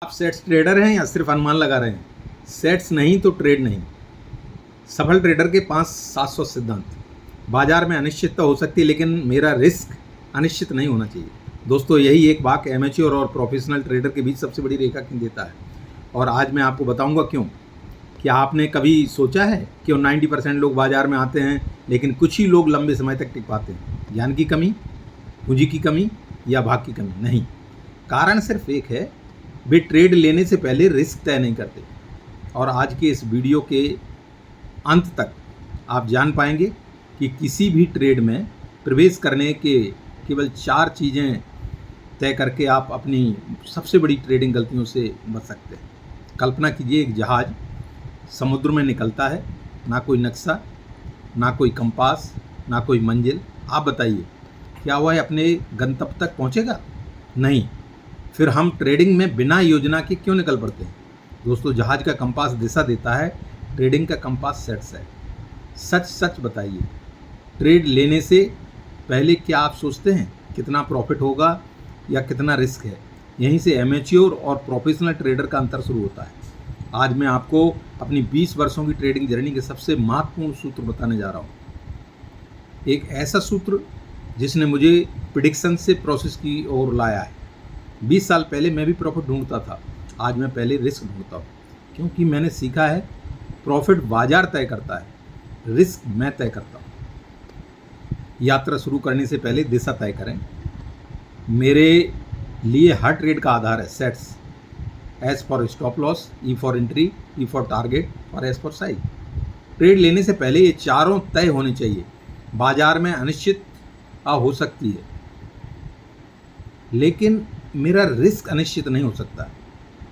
आप sets trader हैं या सिर्फ अनुमान लगा रहे हैं? सेट्स नहीं तो ट्रेड नहीं। सफल ट्रेडर के 5 700 सिद्धांत। बाजार में अनिश्चितता हो सकती है, लेकिन मेरा रिस्क अनिश्चित नहीं होना चाहिए। दोस्तों, यही एक वाक्य एमेच्योर और प्रोफेशनल ट्रेडर के बीच सबसे बड़ी रेखा खींच देता है। और आज मैं आपको बताऊंगा क्यों। क्या आपने कभी सोचा है कि 90% लोग बाजार में आते हैं, लेकिन कुछ ही लोग लंबे समय तक टिक पाते हैं? ज्ञान की कमी, पूंजी की कमी या भाग की कमी? नहीं, कारण सिर्फ एक है, वे ट्रेड लेने से पहले रिस्क तय नहीं करते। और आज के इस वीडियो के अंत तक आप जान पाएंगे कि किसी भी ट्रेड में प्रवेश करने के केवल 4 चीज़ें तय करके आप अपनी सबसे बड़ी ट्रेडिंग गलतियों से बच सकते हैं। कल्पना कीजिए, एक जहाज़ समुद्र में निकलता है, ना कोई नक्शा, ना कोई कंपास, ना कोई मंजिल। आप बताइए, क्या वह अपने गंतव्य तक पहुंचेगा? नहीं। फिर हम ट्रेडिंग में बिना योजना के क्यों निकल पड़ते हैं? दोस्तों, जहाज का कंपास दिशा देता है, ट्रेडिंग का कंपास सेट्स है। सच सच बताइए, ट्रेड लेने से पहले क्या आप सोचते हैं कितना प्रॉफिट होगा या कितना रिस्क है? यहीं से एमेच्योर और प्रोफेशनल ट्रेडर का अंतर शुरू होता है। आज मैं आपको अपनी 20 वर्षों की ट्रेडिंग जर्नी के सबसे महत्वपूर्ण सूत्र बताने जा रहा हूँ। एक ऐसा सूत्र जिसने मुझे प्रेडिक्शन से प्रोसेस की ओर लाया है। 20 साल पहले मैं भी प्रॉफिट ढूंढता था, आज मैं पहले रिस्क ढूंढता हूँ। क्योंकि मैंने सीखा है, प्रॉफिट बाजार तय करता है, रिस्क मैं तय करता हूँ। यात्रा शुरू करने से पहले दिशा तय करें। मेरे लिए हर ट्रेड का आधार है sets. S for stop loss, E for entry, E for target और एस फॉर साइज। ट्रेड लेने से पहले ये चारों तय होने चाहिए। बाजार में अनिश्चितता हो सकती है, लेकिन मेरा रिस्क अनिश्चित नहीं हो सकता।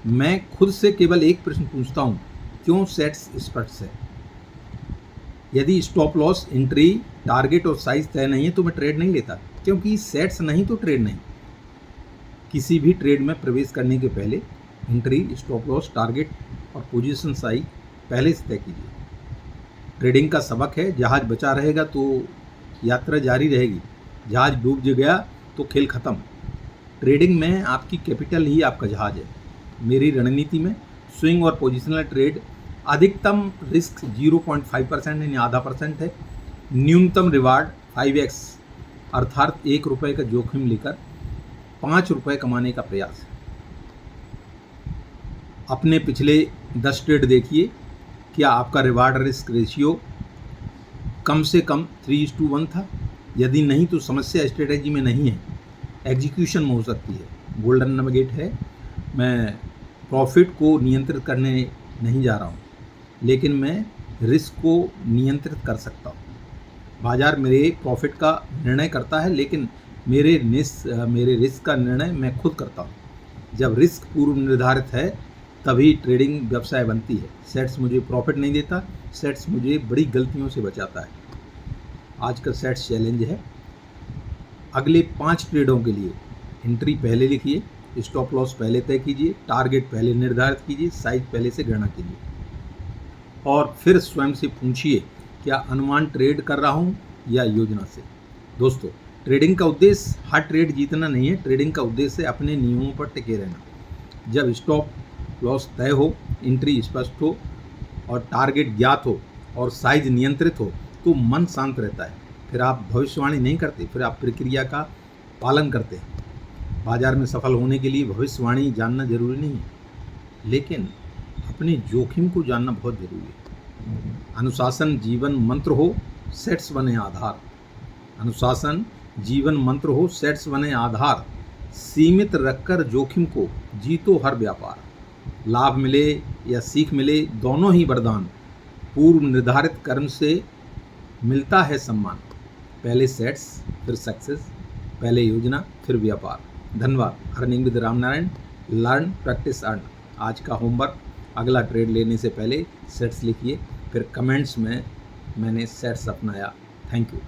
मैं खुद से केवल एक प्रश्न पूछता हूँ, क्यों सेट्स स्पष्ट है? यदि स्टॉप लॉस, एंट्री, टारगेट और साइज तय नहीं है तो मैं ट्रेड नहीं लेता, क्योंकि सेट्स नहीं तो ट्रेड नहीं। किसी भी ट्रेड में प्रवेश करने के पहले एंट्री, स्टॉप लॉस, टारगेट और पोजीशन साइज पहले से तय कीजिए। ट्रेडिंग का सबक है, जहाज बचा रहेगा तो यात्रा जारी रहेगी, जहाज डूब गया तो खेल खत्म। ट्रेडिंग में आपकी कैपिटल ही आपका जहाज है। मेरी रणनीति में स्विंग और पोजिशनल ट्रेड अधिकतम रिस्क 0.5% यानी आधा % है। न्यूनतम रिवार्ड 5x अर्थात ₹1 का जोखिम लेकर ₹5 कमाने का प्रयास है। अपने पिछले 10 ट्रेड देखिए, क्या आपका रिवार्ड रिस्क रेशियो कम से कम 3:1 था? यदि नहीं तो समस्या स्ट्रेटेजी में नहीं है, एग्जीक्यूशन में हो सकती है। गोल्डन नगेट है, मैं प्रॉफिट को नियंत्रित करने नहीं जा रहा हूँ, लेकिन मैं रिस्क को नियंत्रित कर सकता हूँ। बाजार मेरे प्रॉफिट का निर्णय करता है, लेकिन मेरे रिस्क का निर्णय मैं खुद करता हूँ। जब रिस्क पूर्व निर्धारित है, तभी ट्रेडिंग व्यवसाय बनती है। सेट्स मुझे प्रॉफिट नहीं देता, सेट्स मुझे बड़ी गलतियों से बचाता है। आज का सेट्स चैलेंज है, अगले 5 ट्रेडों के लिए एंट्री पहले लिखिए, स्टॉप लॉस पहले तय कीजिए, टारगेट पहले निर्धारित कीजिए, साइज पहले से गणना कीजिए और फिर स्वयं से पूछिए, क्या अनुमान ट्रेड कर रहा हूँ या योजना से? दोस्तों, ट्रेडिंग का उद्देश्य हर ट्रेड जीतना नहीं है। ट्रेडिंग का उद्देश्य है अपने नियमों पर टिके रहना। जब स्टॉप लॉस तय हो, एंट्री स्पष्ट हो और टारगेट ज्ञात हो और साइज नियंत्रित हो, तो मन शांत रहता है। फिर आप भविष्यवाणी नहीं करते, फिर आप प्रक्रिया का पालन करते हैं। बाजार में सफल होने के लिए भविष्यवाणी जानना जरूरी नहीं है, लेकिन अपने जोखिम को जानना बहुत जरूरी है। अनुशासन जीवन मंत्र हो, सेट्स बने आधार। अनुशासन जीवन मंत्र हो, सेट्स बने आधार। सीमित रखकर जोखिम को जीतो हर व्यापार। लाभ मिले या सीख मिले, दोनों ही वरदान। पूर्व निर्धारित कर्म से मिलता है सम्मान। पहले सेट्स फिर सक्सेस, पहले योजना फिर व्यापार। धन्यवाद। Earning with Ramnarayan, learn practice earn. आज का होमवर्क, अगला ट्रेड लेने से पहले सेट्स लिखिए, फिर कमेंट्स में मैंने सेट्स अपनाया। Thank you.